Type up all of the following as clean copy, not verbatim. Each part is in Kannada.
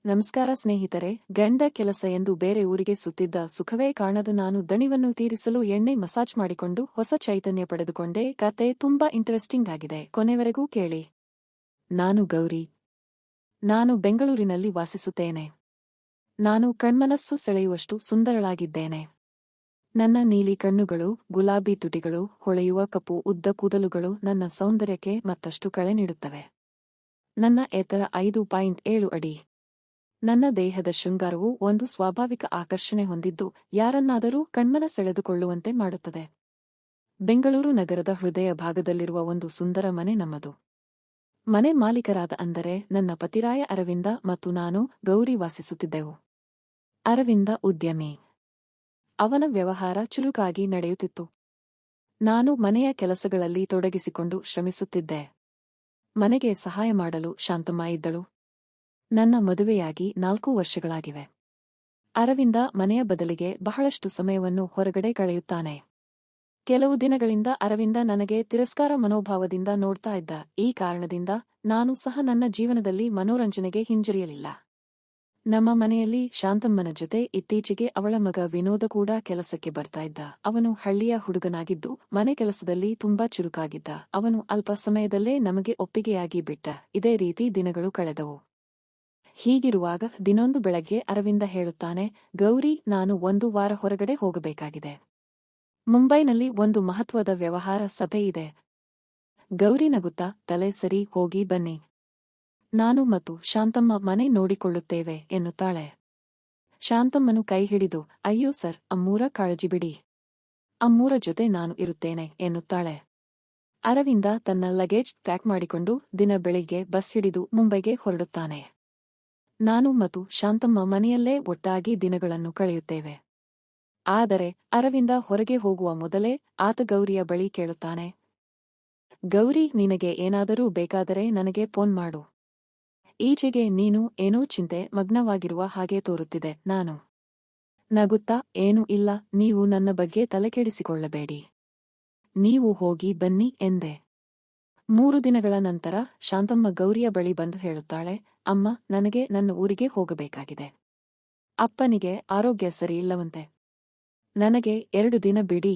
ನಮಸ್ಕಾರ ಸ್ನೇಹಿತರೆ. ಗಂಡ ಕೆಲಸ ಎಂದು ಬೇರೆ ಊರಿಗೆ ಸುತ್ತಿದ್ದ ಸುಖವೇ ಕಾಣದ ನಾನು ದಣಿವನ್ನು ತೀರಿಸಲು ಎಣ್ಣೆ ಮಸಾಜ್ ಮಾಡಿಕೊಂಡು ಹೊಸ ಚೈತನ್ಯ ಪಡೆದುಕೊಂಡೆ. ಕತೆ ತುಂಬಾ ಇಂಟರೆಸ್ಟಿಂಗ್ ಆಗಿದೆ, ಕೊನೆವರೆಗೂ ಕೇಳಿ. ನಾನು ಗೌರಿ. ನಾನು ಬೆಂಗಳೂರಿನಲ್ಲಿ ವಾಸಿಸುತ್ತೇನೆ. ನಾನು ಕಣ್ಮನಸ್ಸು ಸೆಳೆಯುವಷ್ಟು ಸುಂದರಳಾಗಿದ್ದೇನೆ. ನನ್ನ ನೀಲಿ ಕಣ್ಣುಗಳು, ಗುಲಾಬಿ ತುಟಿಗಳು, ಹೊಳೆಯುವ ಕಪ್ಪು ಉದ್ದ ಕೂದಲುಗಳು ನನ್ನ ಸೌಂದರ್ಯಕ್ಕೆ ಮತ್ತಷ್ಟು ಕಳೆ ನೀಡುತ್ತವೆ. ನನ್ನ ಎತ್ತರ 5.7 ಅಡಿ. ನನ್ನ ದೇಹದ ಶೃಂಗಾರವು ಒಂದು ಸ್ವಾಭಾವಿಕ ಆಕರ್ಷಣೆ ಹೊಂದಿದ್ದು ಯಾರನ್ನಾದರೂ ಕಣ್ಮನ ಸೆಳೆದುಕೊಳ್ಳುವಂತೆ ಮಾಡುತ್ತದೆ. ಬೆಂಗಳೂರು ನಗರದ ಹೃದಯ ಭಾಗದಲ್ಲಿರುವ ಒಂದು ಸುಂದರ ಮನೆ ನಮ್ಮದು. ಮನೆ ಮಾಲೀಕರಾದ ಅಂದರೆ ನನ್ನ ಪತಿರಾಯ ಅರವಿಂದ ಮತ್ತು ನಾನು ಗೌರಿ ವಾಸಿಸುತ್ತಿದ್ದೆವು. ಅರವಿಂದ ಉದ್ಯಮಿ. ಅವನ ವ್ಯವಹಾರ ಚುರುಕಾಗಿ ನಡೆಯುತ್ತಿತ್ತು. ನಾನು ಮನೆಯ ಕೆಲಸಗಳಲ್ಲಿ ತೊಡಗಿಸಿಕೊಂಡು ಶ್ರಮಿಸುತ್ತಿದ್ದೆ. ಮನೆಗೆ ಸಹಾಯ ಮಾಡಲು ಶಾಂತಮ್ಮ ಇದ್ದಳು. ನನ್ನ ಮದುವೆಯಾಗಿ 4 ವರ್ಷಗಳಾಗಿವೆ. ಅರವಿಂದ ಮನೆಯ ಬದಲಿಗೆ ಬಹಳಷ್ಟು ಸಮಯವನ್ನು ಹೊರಗಡೆ ಕಳೆಯುತ್ತಾನೆ. ಕೆಲವು ದಿನಗಳಿಂದ ಅರವಿಂದ ನನಗೆ ತಿರಸ್ಕಾರ ಮನೋಭಾವದಿಂದ ನೋಡ್ತಾ ಇದ್ದ. ಈ ಕಾರಣದಿಂದ ನಾನು ಸಹ ನನ್ನ ಜೀವನದಲ್ಲಿ ಮನೋರಂಜನೆಗೆ ಹಿಂಜರಿಯಲಿಲ್ಲ. ನಮ್ಮ ಮನೆಯಲ್ಲಿ ಶಾಂತಮ್ಮನ ಜೊತೆ ಇತ್ತೀಚೆಗೆ ಅವಳ ಮಗ ವಿನೋದ ಕೂಡ ಕೆಲಸಕ್ಕೆ ಬರ್ತಾ ಇದ್ದ. ಅವನು ಹಳ್ಳಿಯ ಹುಡುಗನಾಗಿದ್ದು ಮನೆ ಕೆಲಸದಲ್ಲಿ ತುಂಬಾ ಚುರುಕಾಗಿದ್ದ. ಅವನು ಅಲ್ಪ ಸಮಯದಲ್ಲೇ ನಮಗೆ ಒಪ್ಪಿಗೆಯಾಗಿ ಬಿಟ್ಟ. ಇದೇ ರೀತಿ ದಿನಗಳು ಕಳೆದವು. ಹೀಗಿರುವಾಗ ದಿನೊಂದು ಬೆಳಗ್ಗೆ ಅರವಿಂದ ಹೇಳುತ್ತಾನೆ, ಗೌರಿ, ನಾನು 1 ವಾರ ಹೊರಗಡೆ ಹೋಗಬೇಕಾಗಿದೆ. ಮುಂಬೈನಲ್ಲಿ ಒಂದು ಮಹತ್ವದ ವ್ಯವಹಾರ ಸಭೆ ಇದೆ. ಗೌರಿ ನಗುತ್ತಾ, ತಲೆ ಸರಿ, ಹೋಗಿ ಬನ್ನಿ. ನಾನು ಮತ್ತು ಶಾಂತಮ್ಮ ಮನೆ ನೋಡಿಕೊಳ್ಳುತ್ತೇವೆ ಎನ್ನುತ್ತಾಳೆ. ಶಾಂತಮ್ಮನು ಕೈ ಹಿಡಿದು, ಅಯ್ಯೋ ಸರ್, ಅಮ್ಮೂರ ಕಾಳಜಿ ಬಿಡಿ. ಅಮ್ಮೂರ ಜೊತೆ ನಾನು ಇರುತ್ತೇನೆ ಎನ್ನುತ್ತಾಳೆ. ಅರವಿಂದ ತನ್ನ ಲಗೇಜ್ ಪ್ಯಾಕ್ ಮಾಡಿಕೊಂಡು ದಿನ ಬೆಳಿಗ್ಗೆ ಬಸ್ ಹಿಡಿದು ಮುಂಬೈಗೆ ಹೊರಡುತ್ತಾನೆ. ನಾನು ಮತ್ತು ಶಾಂತಮ್ಮ ಮನೆಯಲ್ಲೇ ಒಟ್ಟಾಗಿ ದಿನಗಳನ್ನು ಕಳೆಯುತ್ತೇವೆ. ಆದರೆ ಅರವಿಂದ ಹೊರಗೆ ಹೋಗುವ ಮೊದಲೇ ಆತ ಗೌರಿಯ ಬಳಿ ಕೇಳುತ್ತಾನೆ, ಗೌರಿ, ನಿನಗೆ ಏನಾದರೂ ಬೇಕಾದರೆ ನನಗೆ ಫೋನ್ ಮಾಡು. ಈಚೆಗೆ ನೀನು ಏನೋ ಚಿಂತೆ ಮಗ್ನವಾಗಿರುವ ಹಾಗೆ ತೋರುತ್ತಿದೆ. ನಾನು ನಗುತ್ತಾ, ಏನೂ ಇಲ್ಲ, ನೀವು ನನ್ನ ಬಗ್ಗೆ ತಲೆಕೆಡಿಸಿಕೊಳ್ಳಬೇಡಿ. ನೀವು ಹೋಗಿ ಬನ್ನಿ ಎಂದೆ. 3 ದಿನಗಳ ನಂತರ ಶಾಂತಮ್ಮ ಗೌರಿಯ ಬಳಿ ಬಂದು ಹೇಳುತ್ತಾಳೆ, ಅಮ್ಮ, ನನಗೆ ನನ್ನ ಊರಿಗೆ ಹೋಗಬೇಕಾಗಿದೆ. ಅಪ್ಪನಿಗೆ ಆರೋಗ್ಯ ಸರಿಯಿಲ್ಲವಂತೆ. ನನಗೆ 2 ದಿನ ಬಿಡಿ.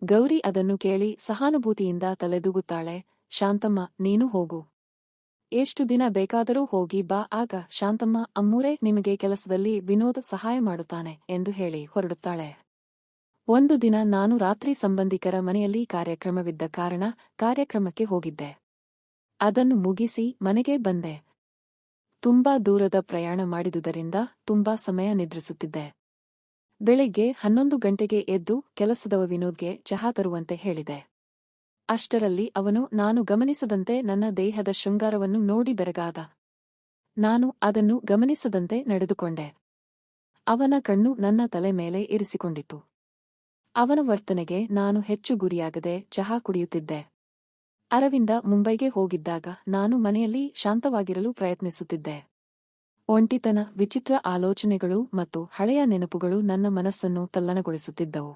ಗೌರಿ ಅದನ್ನು ಕೇಳಿ ಸಹಾನುಭೂತಿಯಿಂದ ತಲೆದೂಗುತ್ತಾಳೆ. ಶಾಂತಮ್ಮ, ನೀನು ಹೋಗು. ಎಷ್ಟು ದಿನ ಬೇಕಾದರೂ ಹೋಗಿ ಬಾ. ಆಗ ಶಾಂತಮ್ಮ, ಅಮ್ಮೂರೇ, ನಿಮಗೆ ಕೆಲಸದಲ್ಲಿ ವಿನೋದ ಸಹಾಯ ಮಾಡುತ್ತಾನೆ ಎಂದು ಹೇಳಿ ಹೊರಡುತ್ತಾಳೆ. ಒಂದು ದಿನ ನಾನು ರಾತ್ರಿ ಸಂಬಂಧಿಕರ ಮನೆಯಲ್ಲಿ ಕಾರ್ಯಕ್ರಮವಿದ್ದ ಕಾರಣ ಕಾರ್ಯಕ್ರಮಕ್ಕೆ ಹೋಗಿದ್ದೆ. ಅದನ್ನು ಮುಗಿಸಿ ಮನೆಗೆ ಬಂದೆ. ತುಂಬಾ ದೂರದ ಪ್ರಯಾಣ ಮಾಡಿದುದರಿಂದ ತುಂಬಾ ಸಮಯ ನಿದ್ರಿಸುತ್ತಿದ್ದೆ. ಬೆಳಿಗ್ಗೆ 11 ಗಂಟೆಗೆ ಎದ್ದು ಕೆಲಸದವ ವಿನೋದ್ಗೆ ಚಹಾ ತರುವಂತೆ ಹೇಳಿದೆ. ಅಷ್ಟರಲ್ಲಿ ಅವನು ನಾನು ಗಮನಿಸದಂತೆ ನನ್ನ ದೇಹದ ಶೃಂಗಾರವನ್ನು ನೋಡಿ ಬೆರಗಾದ. ನಾನು ಅದನ್ನು ಗಮನಿಸದಂತೆ ನಡೆದುಕೊಂಡೆ. ಅವನ ಕಣ್ಣು ನನ್ನ ತಲೆ ಮೇಲೆ ಇರಿಸಿಕೊಂಡಿತು. ಅವನ ವರ್ತನೆಗೆ ನಾನು ಹೆಚ್ಚು ಗುರಿಯಾಗದೆ ಚಹಾ ಕುಡಿಯುತ್ತಿದ್ದೆ. ಅರವಿಂದ ಮುಂಬೈಗೆ ಹೋಗಿದ್ದಾಗ ನಾನು ಮನೆಯಲ್ಲಿ ಶಾಂತವಾಗಿರಲು ಪ್ರಯತ್ನಿಸುತ್ತಿದ್ದೆ. ಒಂಟಿತನ, ವಿಚಿತ್ರ ಆಲೋಚನೆಗಳು ಮತ್ತು ಹಳೆಯ ನೆನಪುಗಳು ನನ್ನ ಮನಸ್ಸನ್ನು ತಲ್ಲಣಗೊಳಿಸುತ್ತಿದ್ದವು.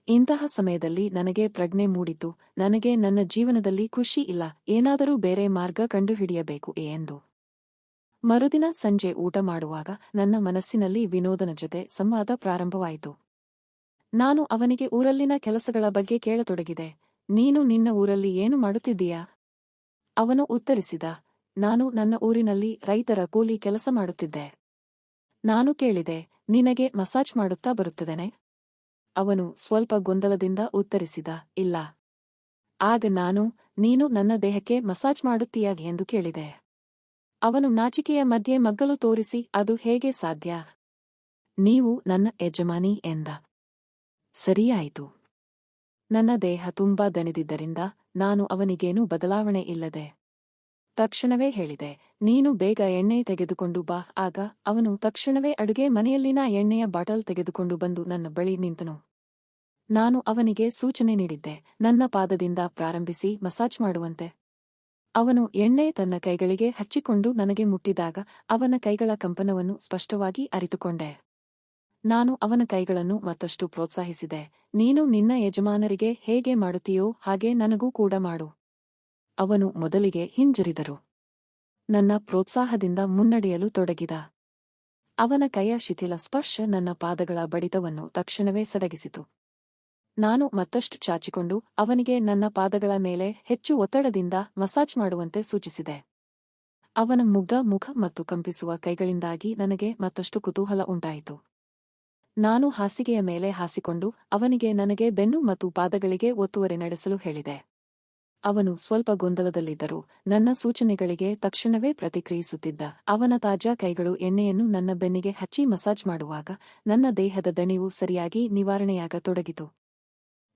ಇಂತಹ ಸಮಯದಲ್ಲಿ ನನಗೆ ಪ್ರಜ್ಞೆ ಮೂಡಿತು, ನನಗೆ ನನ್ನ ಜೀವನದಲ್ಲಿ ಖುಷಿ ಇಲ್ಲ, ಏನಾದರೂ ಬೇರೆ ಮಾರ್ಗ ಕಂಡುಹಿಡಿಯಬೇಕು ಎಂದು. ಮರುದಿನ ಸಂಜೆ ಊಟ ಮಾಡುವಾಗ ನನ್ನ ಮನಸ್ಸಿನಲ್ಲಿ ವಿನೋದನ ಜೊತೆ ಸಂವಾದ ಪ್ರಾರಂಭವಾಯಿತು. ನಾನು ಅವನಿಗೆ ಊರಲ್ಲಿನ ಕೆಲಸಗಳ ಬಗ್ಗೆ ಕೇಳತೊಡಗಿದೆ. ನೀನು ನಿನ್ನ ಊರಲ್ಲಿ ಏನು ಮಾಡುತ್ತಿದ್ದೀಯಾ? ಅವನು ಉತ್ತರಿಸಿದ, ನಾನು ನನ್ನ ಊರಿನಲ್ಲಿ ರೈತರ ಕೂಲಿ ಕೆಲಸ ಮಾಡುತ್ತಿದ್ದೆ. ನಾನು ಕೇಳಿದೆ, ನಿನಗೆ ಮಸಾಜ್ ಮಾಡುತ್ತಾ ಬರುತ್ತದೇನೆ? ಅವನು ಸ್ವಲ್ಪ ಗೊಂದಲದಿಂದ ಉತ್ತರಿಸಿದ, ಇಲ್ಲ. ಆಗ ನಾನು, ನೀನು ನನ್ನ ದೇಹಕ್ಕೆ ಮಸಾಜ್ ಮಾಡುತ್ತೀಯಾ ಎಂದು ಕೇಳಿದೆ. ಅವನು ನಾಚಿಕೆಯ ಮಧ್ಯೆ ಮಗ್ಗಲು ತೋರಿಸಿ, ಅದು ಹೇಗೆ ಸಾಧ್ಯ? ನೀವು ನನ್ನ ಯಜಮಾನಿ ಎಂದ. ಸರಿಯಾಯಿತು. ನನ್ನ ದೇಹ ತುಂಬಾ ದಣಿದಿದ್ದರಿಂದ ನಾನು ಅವನಿಗೇನೂ ಬದಲಾವಣೆ ಇಲ್ಲದೆ ತಕ್ಷಣವೇ ಹೇಳಿದೆ, ನೀನು ಬೇಗ ಎಣ್ಣೆ ತೆಗೆದುಕೊಂಡು ಬಾ. ಆಗ ಅವನು ತಕ್ಷಣವೇ ಅಡುಗೆ ಮನೆಯಲ್ಲಿನ ಎಣ್ಣೆಯ ಬಾಟಲ್ ತೆಗೆದುಕೊಂಡು ಬಂದು ನನ್ನ ಬಳಿ ನಿಂತನು. ನಾನು ಅವನಿಗೆ ಸೂಚನೆ ನೀಡಿದ್ದೆ, ನನ್ನ ಪಾದದಿಂದ ಪ್ರಾರಂಭಿಸಿ ಮಸಾಜ್ ಮಾಡುವಂತೆ. ಅವನು ಎಣ್ಣೆ ತನ್ನ ಕೈಗಳಿಗೆ ಹಚ್ಚಿಕೊಂಡು ನನಗೆ ಮುಟ್ಟಿದಾಗ ಅವನ ಕೈಗಳ ಕಂಪನವನ್ನು ಸ್ಪಷ್ಟವಾಗಿ ಅರಿತುಕೊಂಡೆ. ನಾನು ಅವನ ಕೈಗಳನ್ನು ಮತ್ತಷ್ಟು ಪ್ರೋತ್ಸಾಹಿಸಿದೆ, ನೀನು ನಿನ್ನ ಯಜಮಾನರಿಗೆ ಹೇಗೆ ಮಾಡುತ್ತೀಯೋ ಹಾಗೆ ನನಗೂ ಕೂಡ ಮಾಡು. ಅವನು ಮೊದಲಿಗೆ ಹಿಂಜರಿದರು. ನನ್ನ ಪ್ರೋತ್ಸಾಹದಿಂದ ಮುನ್ನಡೆಯಲು ತೊಡಗಿದ. ಅವನ ಕೈಯ ಶಿಥಿಲ ಸ್ಪರ್ಶ ನನ್ನ ಪಾದಗಳ ಬಡಿತವನ್ನು ತಕ್ಷಣವೇ ಸಡಗಿಸಿತು. ನಾನು ಮತ್ತಷ್ಟು ಚಾಚಿಕೊಂಡು ಅವನಿಗೆ ನನ್ನ ಪಾದಗಳ ಮೇಲೆ ಹೆಚ್ಚು ಒತ್ತಡದಿಂದ ಮಸಾಜ್ ಮಾಡುವಂತೆ ಸೂಚಿಸಿದೆ. ಅವನ ಮುಗ್ಧ ಮುಖ ಮತ್ತು ಕಂಪಿಸುವ ಕೈಗಳಿಂದಾಗಿ ನನಗೆ ಮತ್ತಷ್ಟು ಕುತೂಹಲ ಉಂಟಾಯಿತು. ನಾನು ಹಾಸಿಗೆಯ ಮೇಲೆ ಹಾಸಿಕೊಂಡು ಅವನಿಗೆ ನನಗೆ ಬೆನ್ನು ಮತ್ತು ಪಾದಗಳಿಗೆ ಒತ್ತುವರಿ ನಡೆಸಲು ಹೇಳಿದೆ. ಅವನು ಸ್ವಲ್ಪ ಗೊಂದಲದಲ್ಲಿದ್ದರೂ ನನ್ನ ಸೂಚನೆಗಳಿಗೆ ತಕ್ಷಣವೇ ಪ್ರತಿಕ್ರಿಯಿಸುತ್ತಿದ್ದ. ಅವನ ತಾಜಾ ಕೈಗಳು ಎಣ್ಣೆಯನ್ನು ನನ್ನ ಬೆನ್ನಿಗೆ ಹಚ್ಚಿ ಮಸಾಜ್ ಮಾಡುವಾಗ ನನ್ನ ದೇಹದ ದಣಿವು ಸರಿಯಾಗಿ ನಿವಾರಣೆಯಾಗತೊಡಗಿತು.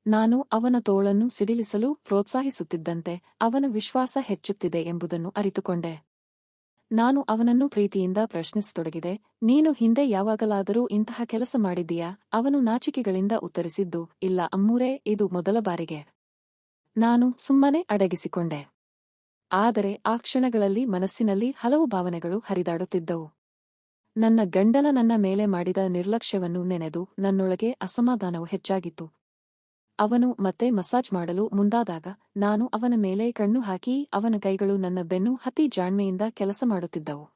ನಾನು ಅವನ ತೋಳನ್ನು ಸಿಡಿಲಿಸಲು ಪ್ರೋತ್ಸಾಹಿಸುತ್ತಿದ್ದಂತೆ ಅವನ ವಿಶ್ವಾಸ ಹೆಚ್ಚುತ್ತಿದೆ ಎಂಬುದನ್ನು ಅರಿತುಕೊಂಡೆ. ನಾನು ಅವನನ್ನು ಪ್ರೀತಿಯಿಂದ ಪ್ರಶ್ನಿಸತೊಡಗಿದೆ, ನೀನು ಹಿಂದೆ ಯಾವಾಗಲಾದರೂ ಇಂತಹ ಕೆಲಸ ಮಾಡಿದ್ದೀಯಾ? ಅವನು ನಾಚಿಕೆಗಳಿಂದ ಉತ್ತರಿಸಿದ್ದು, ಇಲ್ಲ ಅಮ್ಮೂರೇ, ಇದು ಮೊದಲ ಬಾರಿಗೆ. ನಾನು ಸುಮ್ಮನೆ ಅಡಗಿಸಿಕೊಂಡೆ. ಆದರೆ ಆ ಕ್ಷಣಗಳಲ್ಲಿ ಮನಸ್ಸಿನಲ್ಲಿ ಹಲವು ಭಾವನೆಗಳು ಹರಿದಾಡುತ್ತಿದ್ದವು. ನನ್ನ ಗಂಡನ ನನ್ನ ಮೇಲೆ ಮಾಡಿದ ನಿರ್ಲಕ್ಷ್ಯವನ್ನು ನೆನೆದು ನನ್ನೊಳಗೆ ಅಸಮಾಧಾನವು ಹೆಚ್ಚಾಗಿತ್ತು. ಅವನು ಮತ್ತೆ ಮಸಾಜ್ ಮಾಡಲು ಮುಂದಾದಾಗ ನಾನು ಅವನ ಮೇಲೆ ಕಣ್ಣು ಹಾಕಿ ಅವನ ಕೈಗಳು ನನ್ನ ಬೆನ್ನು ಹತ್ತಿ ಜಾಣ್ಮೆಯಿಂದ ಕೆಲಸ ಮಾಡುತ್ತಿದ್ದವು.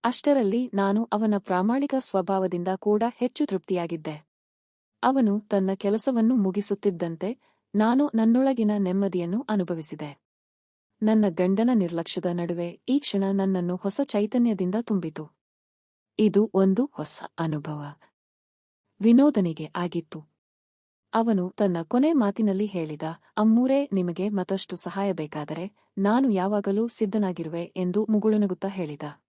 ಅಷ್ಟರಲ್ಲಿ ನಾನು ಅವನ ಪ್ರಾಮಾಣಿಕ ಸ್ವಭಾವದಿಂದ ಕೂಡ ಹೆಚ್ಚು ತೃಪ್ತಿಯಾಗಿದ್ದೆ. ಅವನು ತನ್ನ ಕೆಲಸವನ್ನು ಮುಗಿಸುತ್ತಿದ್ದಂತೆ ನಾನು ನನ್ನೊಳಗಿನ ನೆಮ್ಮದಿಯನ್ನು ಅನುಭವಿಸಿದೆ. ನನ್ನ ಗಂಡನ ನಿರ್ಲಕ್ಷ್ಯದ ನಡುವೆ ಈ ಕ್ಷಣ ನನ್ನನ್ನು ಹೊಸ ಚೈತನ್ಯದಿಂದ ತುಂಬಿತು. ಇದು ಒಂದು ಹೊಸ ಅನುಭವ ವಿನೋದನಿಗೆ ಆಗಿತ್ತು. ಅವನು ತನ್ನ ಕೊನೆ ಮಾತಿನಲ್ಲಿ ಹೇಳಿದ, ಅಮ್ಮೂರೇ, ನಿಮಗೆ ಮತ್ತಷ್ಟು ಸಹಾಯ ಬೇಕಾದರೆ ನಾನು ಯಾವಾಗಲೂ ಸಿದ್ಧನಾಗಿರುವೆ ಎಂದು ಮುಗುಳುನಗುತ್ತಾ ಹೇಳಿದ.